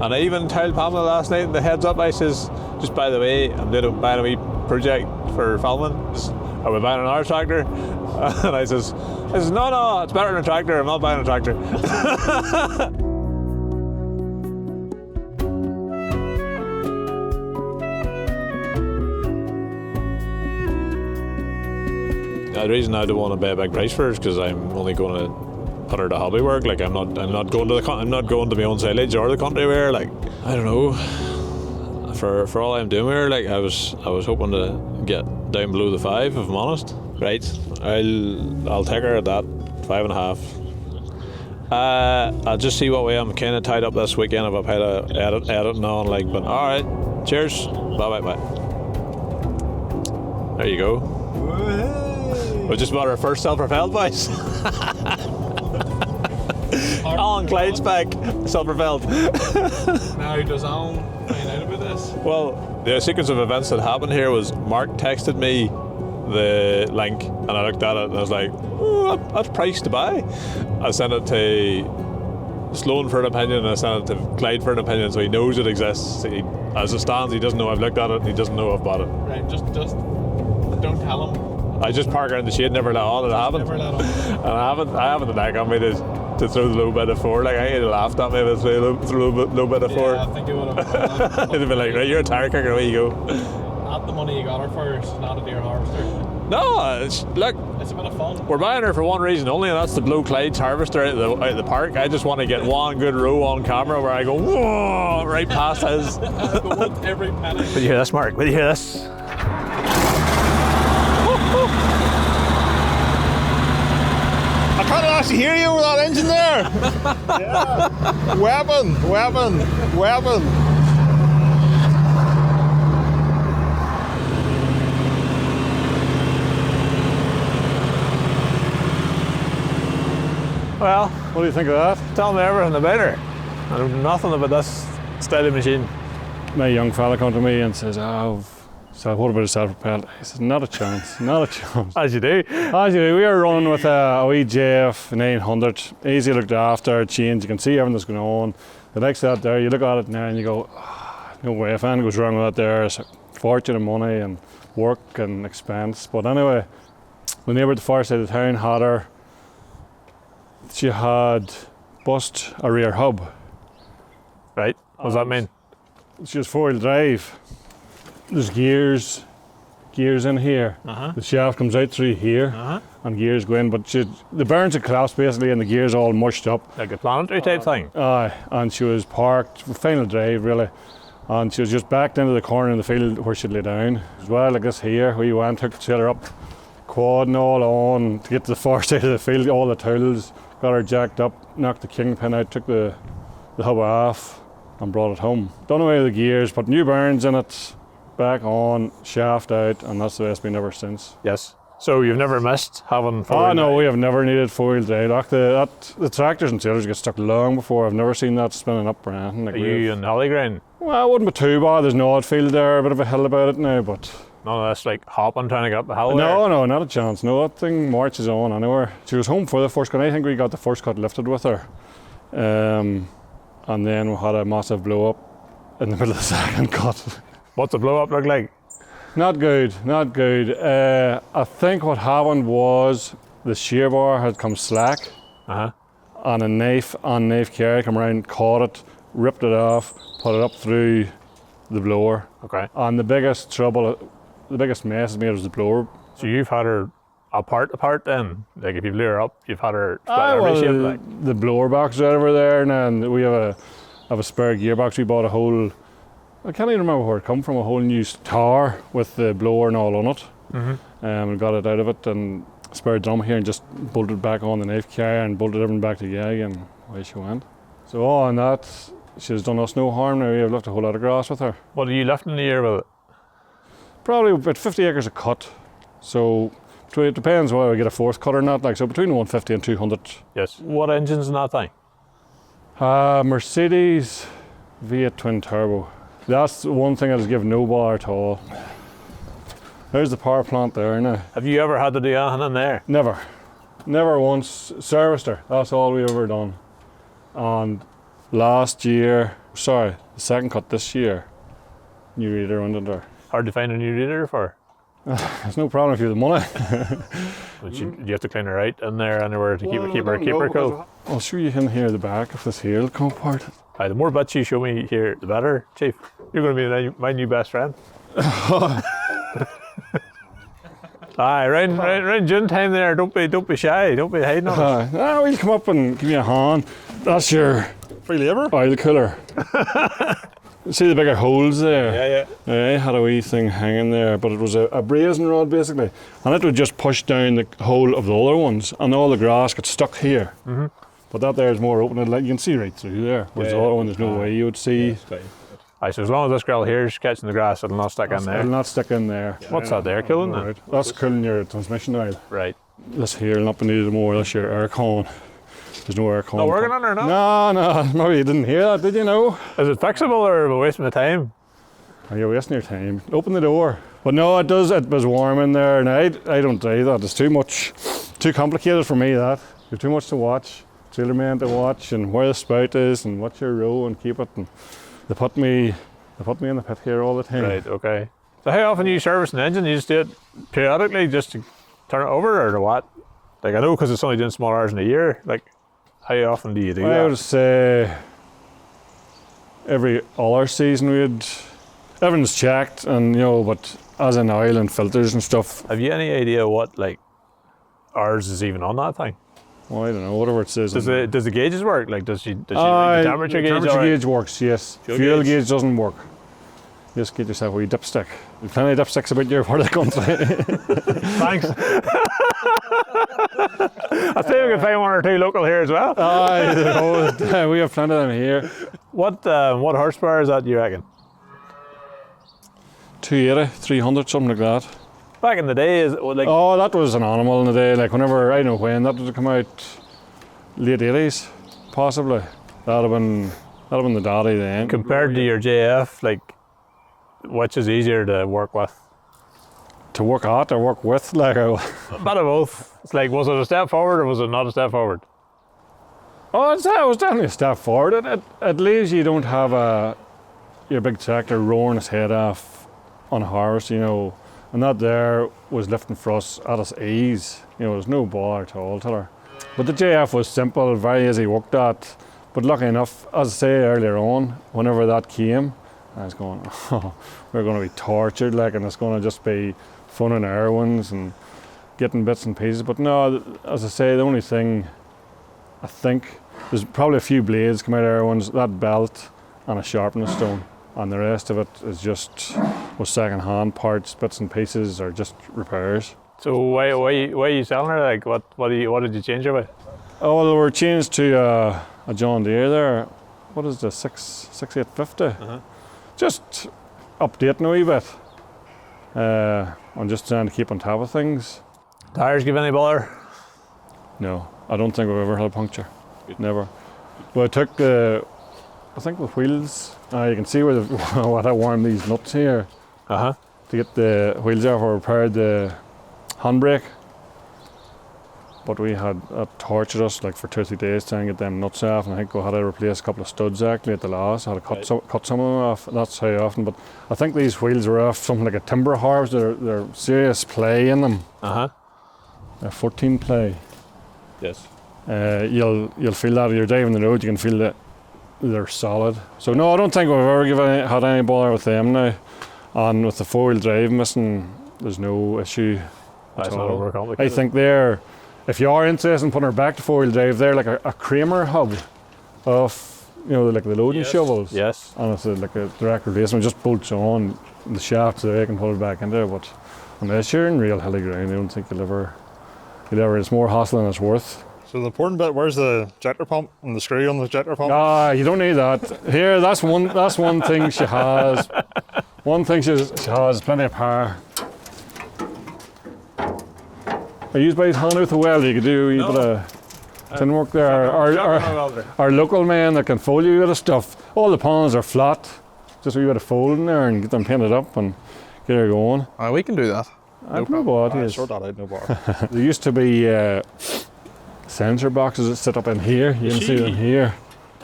And I even told Pamela last night in the heads up, I says, just by the way, I'm buying a wee project for filming. Are we buying another tractor? And I says, no, it's better than a tractor. I'm not buying a tractor. The reason I don't want to pay a big price for it is because I'm only going to put her to hobby work. Like I'm not going to my own silage or the country wear. Like I don't know. For all I'm doing here, like I was hoping to get down below the 5, if I'm honest. Right, I'll take her at that 5.5. I'll just see what way I'm kind of tied up this weekend if I've had a editing on. Like, but all right, cheers, bye. There you go. We just bought our first self-propelled bikes. Alan Clyde's back, self-propelled. Now does Alan find out about this? Well, the sequence of events that happened here was Mark texted me the link and I looked at it and I was like, oh, that's price to buy. I sent it to Sloan for an opinion and I sent it to Clyde for an opinion, so he knows it exists. As it stands, he doesn't know I've looked at it and he doesn't know I've bought it. Right, just don't tell him. I just park her in the shade, never let on it happened. Never let on. And I haven't the neck on me to throw the low bit of 4. Like I he'd have laughed at me if I threw a low bit of 4. Yeah, I think it would have. It'd have been like, right, you're a tire kicker, away you go. Not the money you got her for, it's not a deer harvester. No, look, it's a bit of fun. We're buying her for one reason only, and that's to blow Clyde's harvester out of the park. I just want to get one good row on camera where I go, whoa, right past his. Every penny. Will you hear this, Mark? Will you hear this? I can't actually hear you with that engine there. Yeah. Weapon. Well, What do you think of that? tell me everything about her. I know nothing about this style of machine. My young fella come to me and says, so what about a self-propelled? I said, not a chance. As you do. As you do, we were running with a wee JF 900, easy looked after, change, you can see everything that's going on. The next to that there, you look at it now and you go, no way, if anything goes wrong with that there, it's a fortune of money and work and expense. But anyway, the neighbour at the far side of town had her. She had bust a rear hub. Right, what does that mean? She was 4-wheel drive. There's gears in here. The shaft comes out through here and gears go in, but the bearings had collapsed basically and the gears all mushed up. Like a planetary type thing? Aye, and she was parked, final drive really, and she was just backed into the corner in the field where she'd lay down. As well, like this here, we went, took the trailer up, quad and all on to get to the far side of the field, all the tools, got her jacked up, knocked the kingpin out, took the hub off and brought it home. Done away with the gears, put new bearings in it, back on, shaft out, and that's the way it's been ever since. Yes. So you've never missed having 4-wheel Oh no, drive? we have never needed 4-wheel drive. Like the tractors and trailers get stuck long before. I've never seen that spinning up or anything. Like Are you in Holly Ground? Well, it wouldn't be too bad. There's an odd field there, a bit of a hill about it now, but None of this like hopping trying to get up the hill there? no, not a chance. No, that thing marches on anywhere. She was home for the first cut. I think we got the first cut lifted with her. And then we had a massive blow up in the middle of the second cut. What's the blow up look like? Not good. I think what happened was the shear bar had come slack and a knife carrier come around, caught it, ripped it off, put it up through the blower. Okay. And the biggest mess is made was the blower. So you've had her apart then? Like if you blew her up, you've had her split every shape like? The blower box is over there, and we have a spare gearbox. We bought a whole, I can't even remember where it come from, a whole new tower with the blower and all on it. We got it out of it and spare drum here and just bolted back on the knife carrier and bolted everything back together and away she went. So all in that, she's done us no harm now. We've left a whole lot of grass with her. What are you lifting in the year with it? Probably about 50 acres a cut. So it depends whether we get a fourth cut or not. Like, so between 150 and 200. Yes. What engine's in that thing? Mercedes V8 twin turbo. That's one thing that has given no bother at all. There's the power plant there now. Have you ever had to do anything in there? Never once serviced her. That's all we've ever done. And last year. Sorry, the second cut this year. New reader under there. Hard to find a new reader for. There's no problem if you have the money. But you have to clean her out in there anywhere to keep her cool. I'll show you in here the back of this here. It'll come apart. Aye, the more bits you show me here, the better, Chief. You're going to be my new best friend. Aye, round June time there. Don't be shy. Don't be hiding on it. We'll come up and give you a hand. That's your Free labour? oil cooler. See the bigger holes there? Yeah. It had a wee thing hanging there, but it was a brazing rod basically, and it would just push down the hole of the other ones, and all the grass got stuck here. Mm-hmm. But that there is more open, and you can see right through there. Whereas the other one, there's no way you would see. Aye, so as long as this grill here is catching the grass, it'll not stick in there. It'll not stick in there. What's that there, cooling? Right. That's cooling your transmission oil. Right. This here will not be needed more. That's your air con. There's no air con. Not working on her, no? No. Maybe you didn't hear that, did you know? Is it fixable or are we wasting the time? Oh, you're wasting your time. Open the door. But no, it does. It was warm in there, and I don't do that. It's too complicated for me. That you've too much to watch. Trailer man to watch, and where the spout is, and what's your row, and keep it. And they put me in the pit here all the time. Right. Okay. So how often do you service an engine? You just do it periodically, just to turn it over, or what? Like I know because it's only doing small hours in a year. Like how often do you do that? I would say every other season everything's checked, and but as in oil and filters and stuff. Have you any idea what like hours is even on that thing? Well, I don't know, whatever it says. Does the gauges work? Like does she the temperature gauge? The temperature gauge works, yes. Fuel gauge doesn't work. Just get yourself a wee dipstick. There's plenty of dipsticks about your part of the country. Thanks. I think we can find one or two local here as well. We have plenty of them here. What horsepower is that, you reckon? 280, 300, something like that. Back in the day, is it like? Oh, that was an animal in the day. Like whenever, I don't know when that would have come out, late 80s, possibly. That'd have been the daddy then. Compared to your JF, like, which is easier to work with? To work at or work with, like a bit of both. It's like, was it a step forward or was it not a step forward? Oh, it was definitely a step forward. It leaves you don't have your big tractor roaring its head off on a harvest, and that there was lifting for us at its ease. There's no bother at all to her. But the JF was simple, very easy worked at. But lucky enough, as I say earlier on, whenever that came, I was going, we're going to be tortured, and it's going to just be fun and air ones and getting bits and pieces. But no, as I say, the only thing I think, there's probably a few blades come out of air ones, that belt and a sharpening stone. And the rest of it is just was second-hand parts, bits and pieces, or just repairs. So why are you selling her? Like what did you change her with? Oh, well, we're changed to a John Deere there. What is the 6850? Just updating a wee bit. I'm just trying to keep on top of things. Tires give any bother? No, I don't think we've ever had a puncture. Never. Well, I took I think with wheels, you can see where what I warmed these nuts here. To get the wheels off, I repaired the handbrake. But we had tortured us for 2 or 3 days trying to get them nuts off, and I think we had to replace a couple of studs actually at the last. I had to cut some of them off. That's how often. But I think these wheels were off something like a timber harvest. They're serious play in them. They're 14 play. Yes. You'll feel that if you're driving the road. You can feel that they're solid. So no, I don't think we've ever had any bother with them now. And with the 4-wheel drive missing, there's no issue. That's not overcomplicated. I think if you are interested in putting her back to 4-wheel drive, they're like a Kramer hub of, like the loading shovels. Yes. And it's like a direct replacement, just bolts on the shaft so they can put it back in there. But unless you're in real hilly ground, I don't think you'll ever, it's more hassle than it's worth. So the important bit, where's the ejector pump and the screw on the ejector pump? You don't need that. Here, that's one thing she has. One thing she has, plenty of power. I used by his hand with a welder. You could do a wee bit of tin work there. Our local men that can fold you a bit of stuff. All the panels are flat. Just a wee bit of folding there and get them painted up and get her going. We can do that. No problem. Sort that out, no bother. There used to be sensor boxes that sit up in here. You can see them here.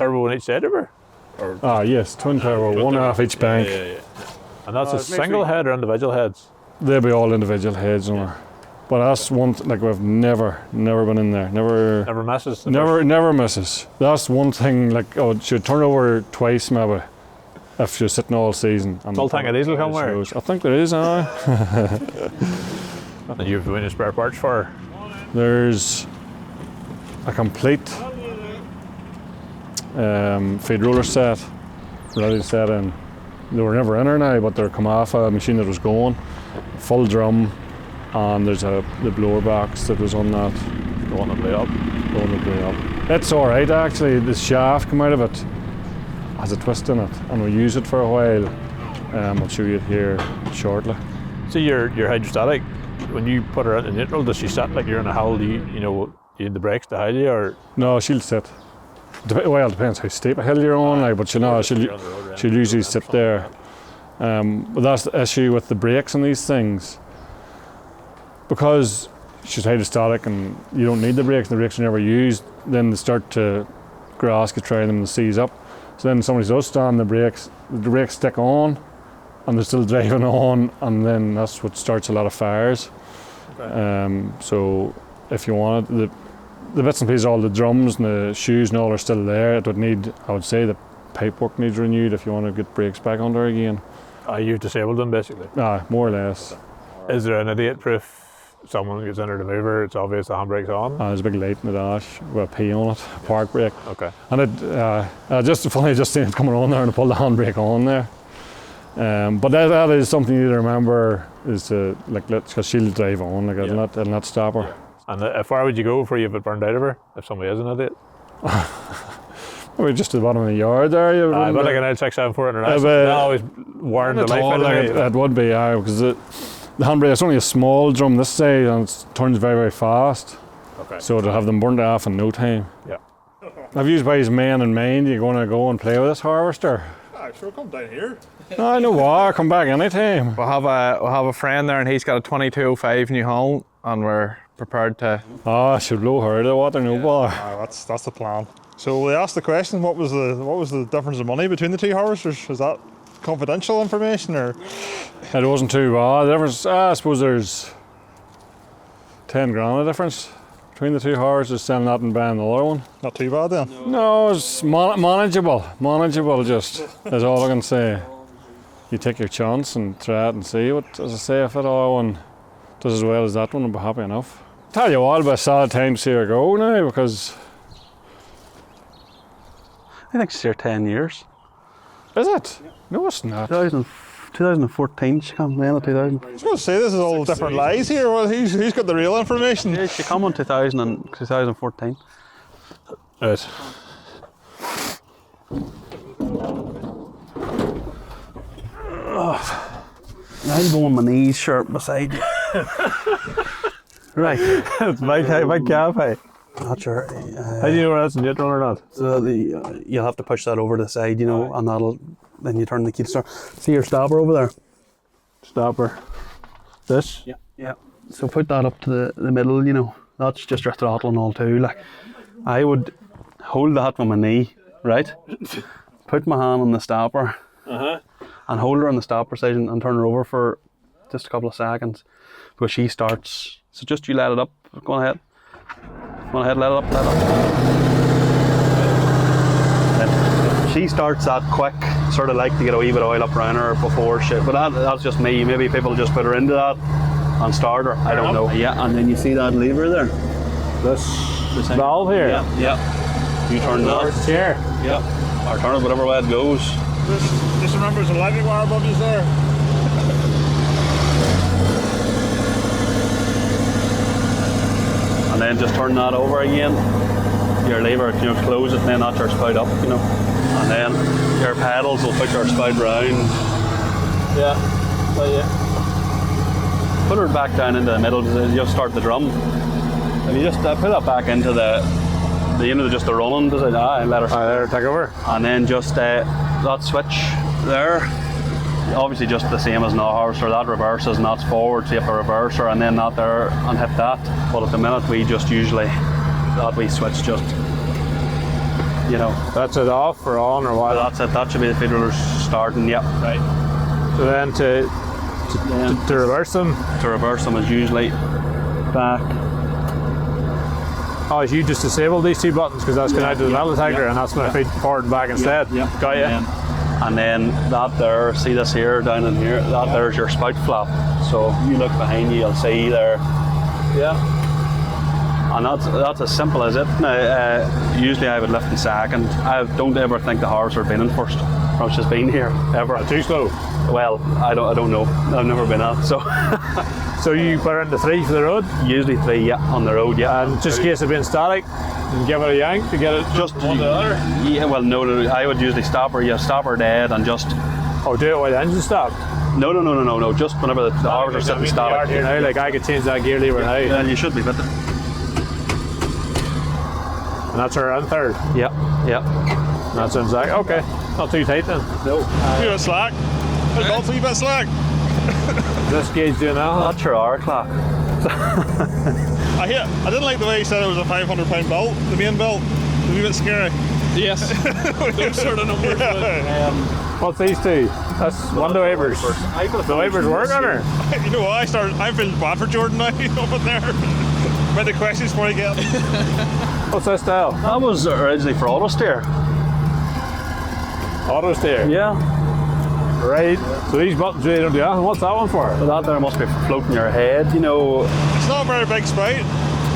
turbo on each side of her? Ah, yes, twin turbo, one off each bank. Yeah. And that's a it makes single me- head or individual heads? They'll be all individual heads on her. But that's one, like we've never been in there. Never misses? Never misses. That's one thing, like, she'd turn over twice maybe if she was sitting all season. And Full tank of diesel come where? I think there is, And you've been in spare parts for her? There's a complete feed roller set, ready to set in. They were never in her now, but they're come off a machine that was going. Full drum, and there's the blower box that was on that. Going to play up. It's alright actually, the shaft come out of it has a twist in it, and we use it for a while. I'll show you it here shortly. So your hydrostatic, when you put her into neutral, does she sit like you're in a hill? Do you in the brakes to hide you, or? No, she'll sit. Well, it depends how steep a hill you're on, like, but she'll usually sit there. But that's the issue with the brakes on these things. Because she's hydrostatic and you don't need the brakes are never used, then they start to grass get trying them and seize up. So then somebody does stand the brakes stick on and they're still driving on, and then that's what starts a lot of fires. Okay. So if you want it, the bits and pieces, all the drums and the shoes and all are still there. It would need, I would say, the pipework needs renewed if you want to get brakes back under again. You've disabled them basically? More or less. Is there an idiot-proof? Someone gets under the mover, it's obvious the handbrake's on? There's a big light in the dash with a P on it, a park brake. Okay. And it, just seen it coming on there and I pulled the handbrake on there. But that is something you need to remember, is to, because she'll drive on, it'll not stop her. And how far would you go before you have it burned out of her, if somebody is an idiot? Maybe just at the bottom of the yard there. But like an L674 International, they always wearing the life out of it. It would be, because the handbrake, it's only a small drum this side and it turns very, very fast. Okay. So it'll have them burned off in no time. Yeah. Have you guys men in mind, you're going to go and play with this harvester? Sure, come down here. No, I know what, come back anytime. We'll have a friend there, and he's got a 2205 New Holland, and we're prepared to. I should blow her out of the water, no bother. That's the plan. So we asked the question: what was the difference of money between the two harvesters? Is that confidential information, or? It wasn't too bad. The difference, I suppose there's 10 grand of difference between the two harvesters, selling that and buying the other one. Not too bad then. No, it's manageable. Manageable, just is all I can say. You take your chance and try it and see what, as I say, if it all one does as well as that one, I'll be happy enough. Tell you what, it'll be a sad time to see her go now, because. I think she's here 10 years. Is it? Yeah. No, it's not. 2014 she came, the end of 2000. I was going to say, this is all different lies here. Well, who's got the real information? Yeah, she came in 2014. Right. I'm going my knees sharp beside you. Right. It's my cafe. Not sure. How do you know where that's in neutral or not? So you'll have to push that over the side, and then you turn the key to start. See your stopper over there? Stopper. This? Yeah. So put that up to the middle, That's just your throttle and all too. Like, I would hold that with my knee, right? Put my hand on the stopper. And hold her on the stop position and turn her over for just a couple of seconds before she starts. So just you let it up. Go on ahead. Let it up. Then she starts that quick, sort of like to get a wee bit of oil up around her before she. But that's just me. Maybe people just put her into that and start her. I don't know. Yeah, and then you see that lever there. This valve here? Yeah. You turn that. Here? Yeah. Or turn it whatever way it goes. Just remember, there's an electric wire above you there. And then just turn that over again. Your lever, close it, and then that's your spout up, And then your pedals will put your spout round. Yeah. Put her back down into the middle, just start the drum. And you just put that back into just the running, and let her. Let her take over. And then just that switch there, obviously just the same as an harvester. That reverses and that's forward, so you have to reverse her and then that there and hit that. But at the minute we just usually, that we switch just you know. That's it off or on or what? That's it. That should be the feed rollers starting. Yep. Right. So then to reverse them. To reverse them is usually back. Oh, you just disabled these two buttons because that's connected to the metal detector, and that's going to feed forward and back instead. Yep. Got you. And then that there, see this here, down in here, that there's your spout flap. So if you look behind you, you'll see there. Yeah. And that's as simple as it. Now, usually I would lift in second. I don't ever think the harvester been in first. From just being here, ever. Too slow. Well, I don't know. I've never been out, so. So you put it into 3 for the road? Usually 3, yeah, on the road, yeah. And just in case of being static, and give it a yank to get it Just one to the other? Yeah, well, no, I would usually stop her dead and just. Oh, do it while the engine stopped? No. Just whenever the harvester's sitting static. Here now, like I could change that gear lever now. Well, you should be fitted. And that's around third. Yeah. And that's in Zach. Okay, not too tight then. No. A bit slack. There's also a bit slack. This gauge doing that? That's your hour clock. I didn't like the way he said it was a 500-pound belt, the main belt. It was a bit scary. Yes. Those sort of numbers. Yeah. What's these two? That's window wipers. The wipers work on her. You know what? I'm feeling bad for Jordan now up in there. About the questions before I get. What's that style? That was originally for auto steer. Auto steer. Yeah. Right. So these buttons really don't do that. What's that one for? But that there must be for floating your head, you know. It's not a very big spout.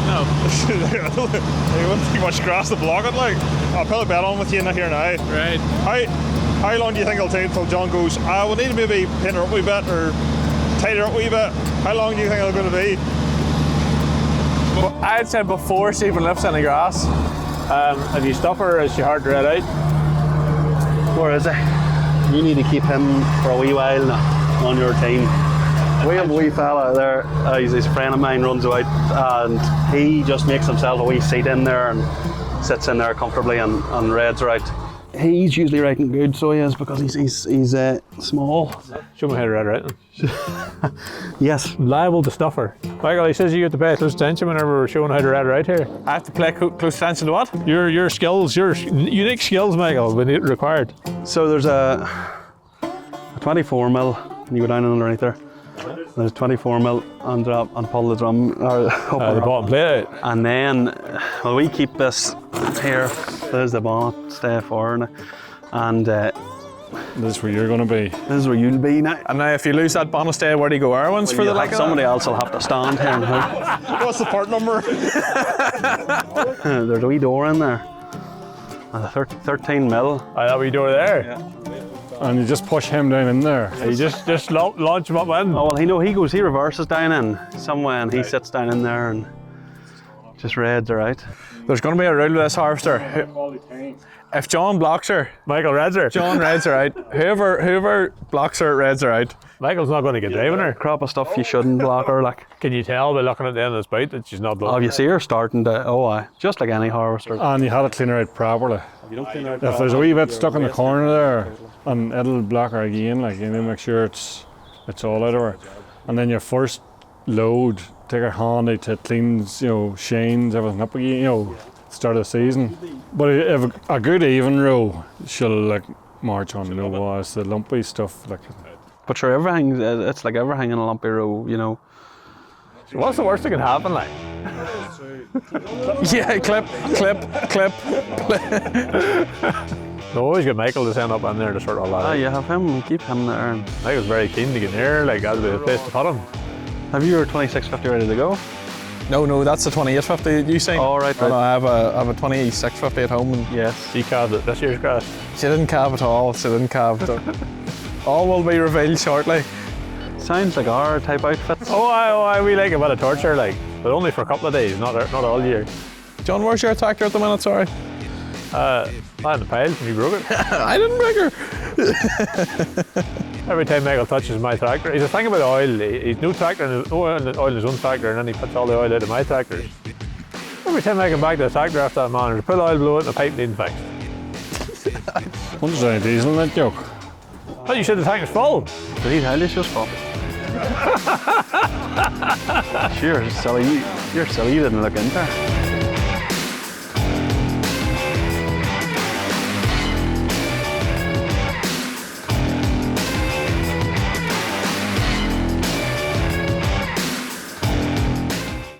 No. There wouldn't be much grass to block it like. I'll put a bet on with you in here now. Right. How long do you think it'll take until John goes, we'll need to maybe pin her up a wee bit or tighten her up a wee bit? How long do you think it's going to be? Well, I'd say before she even lifts any grass. If you stop her, is she hard to read out? Where is he? You need to keep him for a wee while now on your team. We have a wee fella there, he's a friend of mine, runs out and he just makes himself a wee seat in there and sits in there comfortably and reads right. He's usually writing good, so he is, because he's small. Show me how to read right. Yes. Liable to stuff her. Michael, he says you get to pay close attention whenever we're showing how to read right here. I have to play close attention to what? Your skills, your unique skills, Michael, when it required. So there's a 24 mil, and you go down underneath there. There's 24 mil and drop and pull the drum or The bottom plate out. And then, well, we keep this here. There's the bonnet, stay forward, and This is where you're going to be. this is where you'll be now. And now if you lose that bonus day, where do you go? Erwin's for the like of somebody else will have to stand here. And What's the part number? there's a wee door in there. And a 13 mil. That wee door there. Yeah. And you just push him down in there. You just launch him up in. Oh well, he reverses down in somewhere, and he sits down in there and just reads her out. There's going to be a rule with this harvester. If John blocks her, Michael reads her. John reads her out. Whoever blocks her, reads her out. Michael's not going to get driving her. Crop of stuff you shouldn't block her like. Can you tell by looking at the end of the spout that she's not blocking? Oh, you see her starting to, just like any harvester. And you had to clean her out properly. If there's a wee bit stuck in the corner there, and it'll block her again, like, you know, make sure it's all out of her. And then your first load, take her handy to cleans, shanes everything up again, start of the season. But if a good even row, she'll march on, it's the lumpy stuff. But sure, it's like everything in a lumpy row, So what's the worst that can happen, like? Yeah, clip. They always get Michael to send up in there to sort all that out. You have him, keep him there. And Michael's very keen to get near, that'd be the place to put him. have you your 2650 ready to go? No, that's the 2850 you saying? Oh, right. No, I have a 2650 at home. And Yes. She calved it this year's grass. she didn't calve at all. All will be revealed shortly. Sounds like our type outfits. We like a bit of torture, but only for a couple of days, not all year. John, where's your tractor at the minute? Sorry. Not in the pile, you broke it. I didn't break her. Every time Michael touches my tractor, he's a thing about oil. He's no oil in his own tractor, and then he puts all the oil out of my tractors. Every time I come back to the tractor after that man, there's a put oil below it and the pipe needing fixed. Wonder there's any diesel in that joke. Oh, you said the tank is full. Did he tell you she was full? Sure, silly. You're silly. You didn't look in there.